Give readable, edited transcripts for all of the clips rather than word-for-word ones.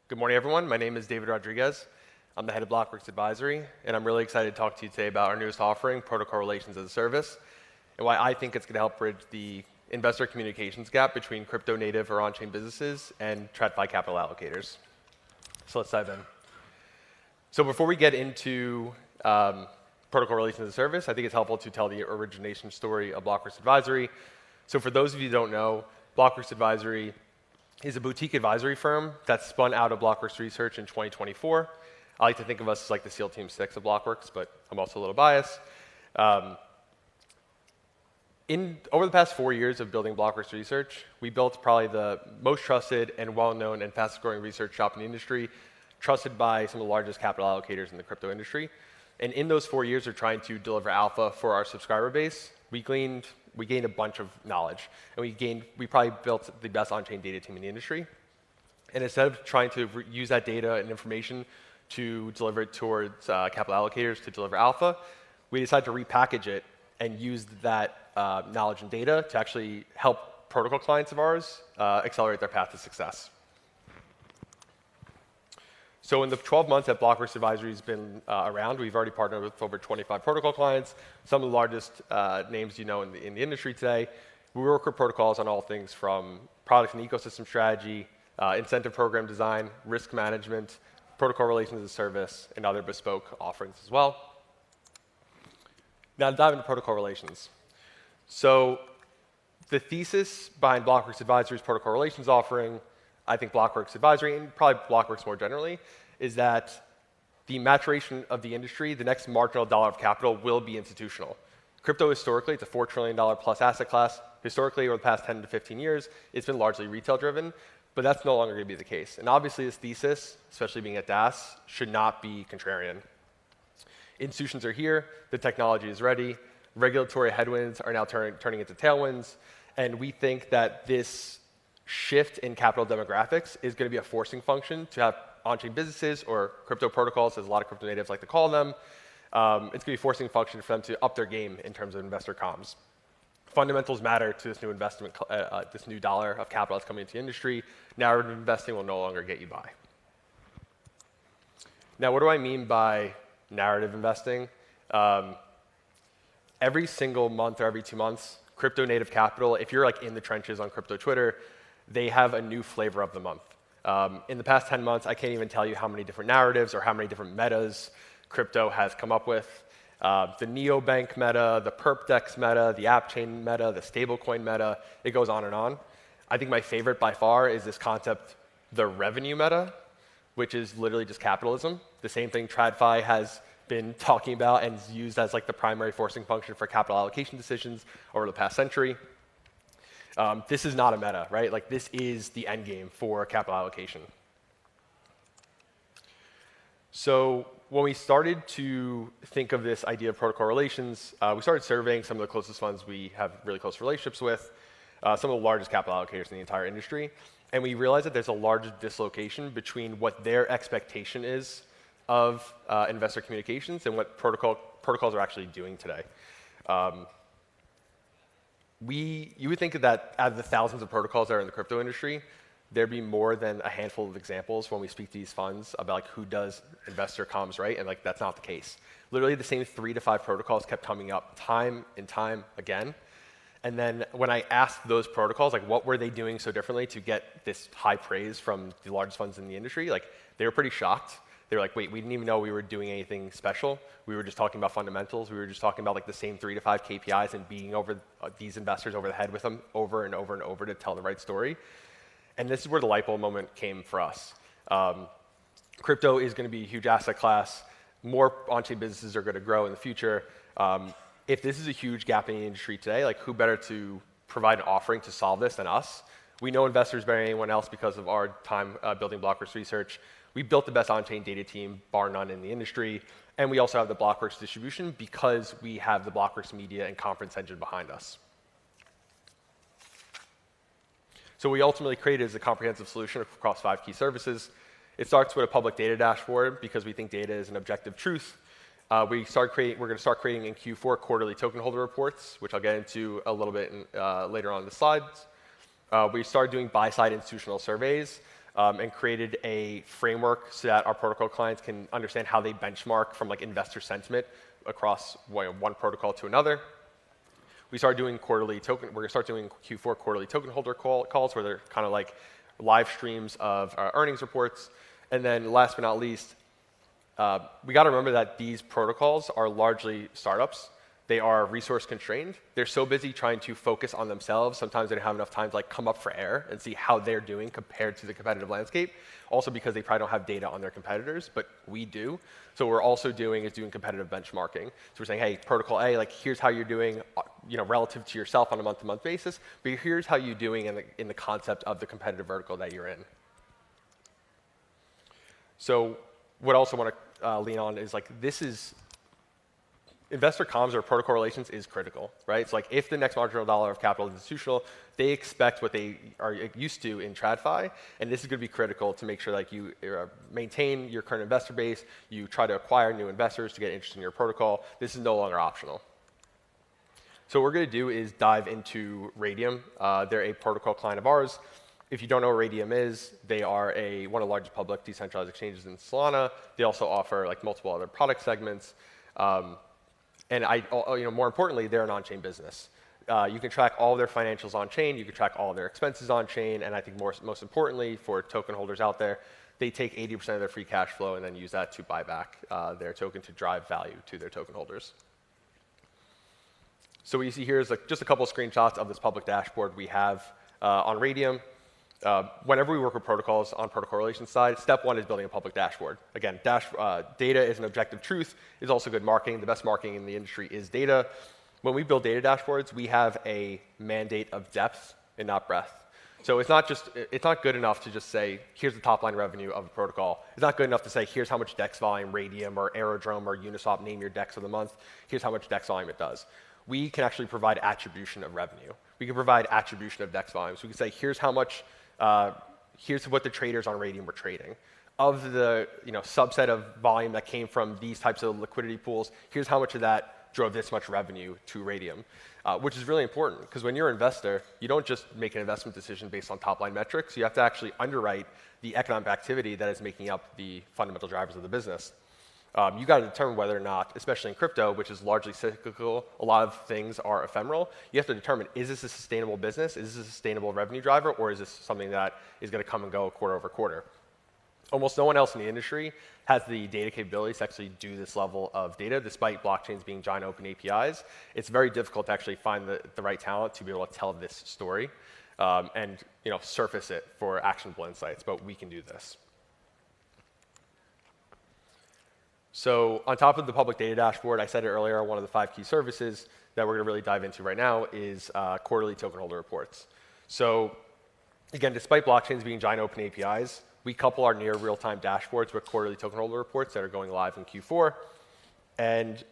Good morning, everyone. My name is David Rodriguez. I'm the head of Blockworks Advisory, and I'm really excited to talk to you today about our newest offering, Protocol Relations as a Service, and why I think it's going to help bridge the investor communications gap between crypto native or on-chain businesses and TradFi capital allocators. So let's dive in. So before we get into Protocol Relations as a Service, I think it's helpful to tell the origination story of Blockworks Advisory. So for those of you who don't know, Blockworks Advisory is a boutique advisory firm that spun out of Blockworks Research in 2024. I like to think of us as like the SEAL Team 6 of Blockworks, but I'm also a little biased. Over the past 4 years of building Blockworks Research, we built probably the most trusted and well-known and fastest-growing research shop in the industry, trusted by some of the largest capital allocators in the crypto industry. And in those 4 years of trying to deliver alpha for our subscriber base, we gained a bunch of knowledge, and we probably built the best on-chain data team in the industry. And instead of trying to use that data and information to deliver it towards capital allocators to deliver alpha, we decided to repackage it and use that knowledge and data to actually help protocol clients of ours accelerate their path to success. So in the 12 months that Blockworks Advisory has been around, we've already partnered with over 25 protocol clients, some of the largest names you know in the industry today. We work with protocols on all things from product and ecosystem strategy, incentive program design, risk management, protocol relations as a service, and other bespoke offerings as well. Now to dive into protocol relations. So the thesis behind Blockworks Advisory's protocol relations offering, I think Blockworks Advisory, and probably Blockworks more generally, is that the maturation of the industry, the next marginal dollar of capital will be institutional. Crypto historically, it's a $4 trillion plus asset class. Historically, over the past 10 to 15 years, it's been largely retail driven, but that's no longer going to be the case. And obviously this thesis, especially being at DAS, should not be contrarian. Institutions are here, the technology is ready, regulatory headwinds are now turning into tailwinds, and we think that this shift in capital demographics is going to be a forcing function to have on-chain businesses or crypto protocols, as a lot of crypto natives like to call them. It's going to be a forcing function for them to up their game in terms of investor comms. Fundamentals matter to this new investment, this new dollar of capital that's coming into the industry. Narrative investing will no longer get you by. Now, what do I mean by narrative investing? Every single month or every 2 months, crypto native capital, if you're like in the trenches on crypto Twitter, they have a new flavor of the month. In the past 10 months, I can't even tell you how many different narratives or how many different metas crypto has come up with. The neobank meta, the perpdex meta, the app chain meta, the stablecoin meta, it goes on and on. I think my favorite by far is this concept, the revenue meta, which is literally just capitalism. The same thing TradFi has been talking about and is used as like the primary forcing function for capital allocation decisions over the past century. This is not a meta, right? Like this is the end game for capital allocation. So when we started to think of this idea of protocol relations, we started surveying some of the closest funds we have really close relationships with, some of the largest capital allocators in the entire industry, and we realized that there's a large dislocation between what their expectation is of investor communications and what protocols are actually doing today. You would think that out of the thousands of protocols that are in the crypto industry, there'd be more than a handful of examples when we speak to these funds about like who does investor comms right, and like that's not the case. Literally the same 3 to 5 protocols kept coming up time and time again. And then when I asked those protocols, like what were they doing so differently to get this high praise from the largest funds in the industry, like they were pretty shocked. They were like, wait, we didn't even know we were doing anything special. We were just talking about fundamentals. We were just talking about like the same 3 to 5 KPIs and beating over these investors over the head with them over and over and over to tell the right story. And this is where the light bulb moment came for us. Crypto is going to be a huge asset class. More on-chain businesses are going to grow in the future. If this is a huge gap in the industry today, like who better to provide an offering to solve this than us? We know investors better than anyone else because of our time building Blockworks Research. We built the best on-chain data team, bar none, in the industry. And we also have the Blockworks distribution because we have the Blockworks media and conference engine behind us. So we ultimately created a comprehensive solution across 5 key services. It starts with a public data dashboard because we think data is an objective truth. We're going to start creating in Q4 quarterly token holder reports, which I'll get into a little bit later on in the slides. We started doing buy-side institutional surveys and created a framework so that our protocol clients can understand how they benchmark from like investor sentiment across one protocol to another. We started doing we're going to start doing Q4 quarterly token holder calls where they're kind of like live streams of earnings reports. And then last but not least, we got to remember that these protocols are largely startups. They are resource constrained. They're so busy trying to focus on themselves. Sometimes they don't have enough time to like come up for air and see how they're doing compared to the competitive landscape. Also because they probably don't have data on their competitors, but we do. So what we're also doing is doing competitive benchmarking. So we're saying, hey, protocol A, like here's how you're doing, relative to yourself on a month-to-month basis, but here's how you're doing in the concept of the competitive vertical that you're in. So what I also want to lean on is like investor comms or protocol relations is critical, right? It's like if the next marginal dollar of capital is institutional, they expect what they are used to in TradFi, and this is going to be critical to make sure that you maintain your current investor base, you try to acquire new investors to get interested in your protocol. This is no longer optional. So what we're going to do is dive into Radium. They're a protocol client of ours. If you don't know what Radium is, they are one of the largest public decentralized exchanges in Solana. They also offer like multiple other product segments. And more importantly, they're an on-chain business. You can track all their financials on-chain. You can track all their expenses on-chain. And I think most importantly, for token holders out there, they take 80% of their free cash flow and then use that to buy back their token to drive value to their token holders. So what you see here is just a couple of screenshots of this public dashboard we have on Radium. Whenever we work with protocols on protocol relations side, step one is building a public dashboard. Again, data is an objective truth. It's also good marketing. The best marketing in the industry is data. When we build data dashboards, we have a mandate of depth and not breadth. So it's not good enough to just say, here's the top line revenue of a protocol. It's not good enough to say, here's how much DEX volume Radium or Aerodrome or Uniswap, name your DEX of the month. Here's how much DEX volume it does. We can actually provide attribution of revenue. We can provide attribution of DEX volume. So we can say, here's how much, here's what the traders on Radium were trading. Of the subset of volume that came from these types of liquidity pools, here's how much of that drove this much revenue to Radium, which is really important because when you're an investor, you don't just make an investment decision based on top-line metrics. You have to actually underwrite the economic activity that is making up the fundamental drivers of the business. You got to determine whether or not, especially in crypto, which is largely cyclical, a lot of things are ephemeral. You have to determine, is this a sustainable business? Is this a sustainable revenue driver? Or is this something that is going to come and go quarter over quarter? Almost no one else in the industry has the data capabilities to actually do this level of data, despite blockchains being giant open APIs. It's very difficult to actually find the right talent to be able to tell this story and surface it for actionable insights, but we can do this. So on top of the public data dashboard, I said it earlier, one of the 5 key services that we're going to really dive into right now is quarterly token holder reports. So again, despite blockchains being giant open APIs, we couple our near real-time dashboards with quarterly token holder reports that are going live in Q4. And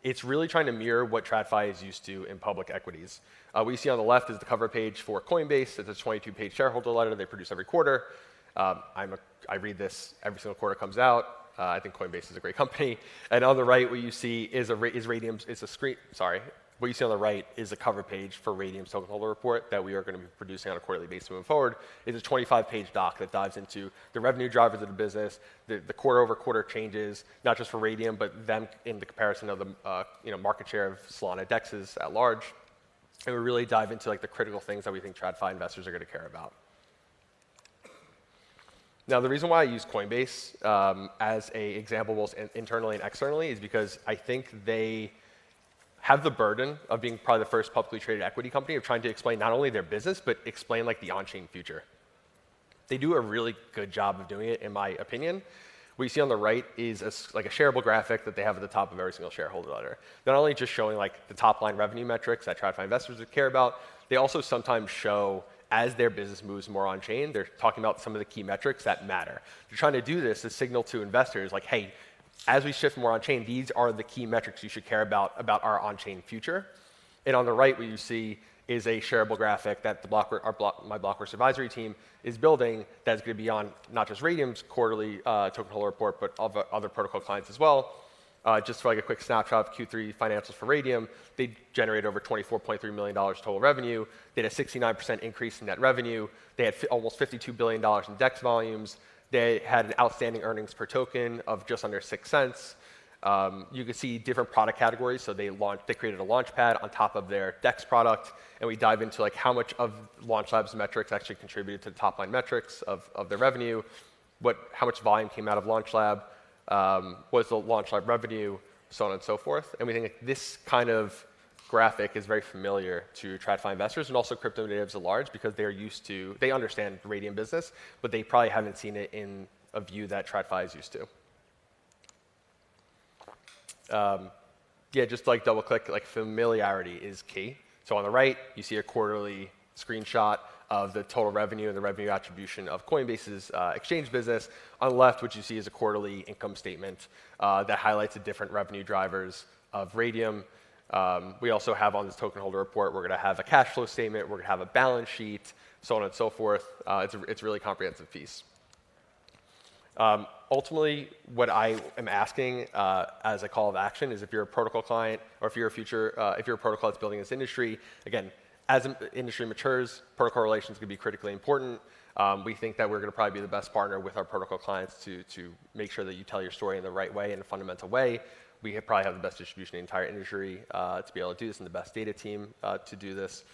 it's really trying to mirror what TradFi is used to in public equities. What you see on the left is the cover page for Coinbase. It's a 22-page shareholder letter they produce every quarter. I read this every single quarter it comes out. I think Coinbase is a great company. And on the right, what you see is Radium's. It's a screen. Sorry. What you see on the right is a cover page for Radium's token holder report that we are going to be producing on a quarterly basis moving forward. It's a 25-page doc that dives into the revenue drivers of the business, the quarter-over-quarter changes, not just for Radium, but them in the comparison of the market share of Solana DEXs at large. And we really dive into the critical things that we think TradFi investors are going to care about. Now, the reason why I use Coinbase as an example both internally and externally is because I think they have the burden of being probably the first publicly traded equity company of trying to explain not only their business, but explain the on-chain future. They do a really good job of doing it, in my opinion. What you see on the right is a shareable graphic that they have at the top of every single shareholder letter. Not only just showing the top-line revenue metrics that TradFi investors would care about, they also sometimes show as their business moves more on-chain, they're talking about some of the key metrics that matter. They're trying to do this to signal to investors hey, as we shift more on-chain, these are the key metrics you should care about our on-chain future. And on the right, what you see is a shareable graphic that my Blockworks advisory team is building that's going to be on not just Radium's quarterly token holder report, but other protocol clients as well. Just for like a quick snapshot of Q3 financials for Radium, they generated over $24.3 million total revenue. They had a 69% increase in net revenue. They had almost $52 billion in DEX volumes. They had an outstanding earnings per token of just under 6 cents. You can see different product categories. So they created a launchpad on top of their DEX product, and we dive into like how much of LaunchLab's metrics actually contributed to the top line metrics of their revenue, how much volume came out of LaunchLab, what is the LaunchLab revenue, so on and so forth. And we think like, this kind of graphic is very familiar to TradFi investors and also crypto natives at large because they understand Radium business, but they probably haven't seen it in a view that TradFi is used to. Yeah, just like double click, like familiarity is key. So on the right, you see a quarterly screenshot of the total revenue and the revenue attribution of Coinbase's exchange business. On the left, what you see is a quarterly income statement that highlights the different revenue drivers of Radium. We also have on this token holder report, we're going to have a cash flow statement, we're going to have a balance sheet, so on and so forth. It's a really comprehensive piece. Ultimately, what I am asking as a call of action is if you're a protocol client or if you're a protocol that's building this industry, again, as the industry matures, protocol relations can be critically important. We think that we're going to probably be the best partner with our protocol clients to make sure that you tell your story in the right way, in a fundamental way. We probably have the best distribution in the entire industry to be able to do this and the best data team to do this.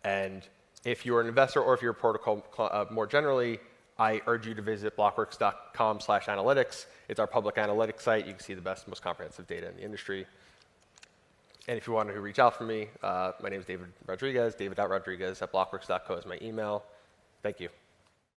And if you're an investor or if you're a protocol more generally, I urge you to visit blockworks.com/analytics. It's our public analytics site. You can see the best, most comprehensive data in the industry. And if you want to reach out for me, my name is David Rodriguez, david.rodriguez@blockworks.co is my email. Thank you.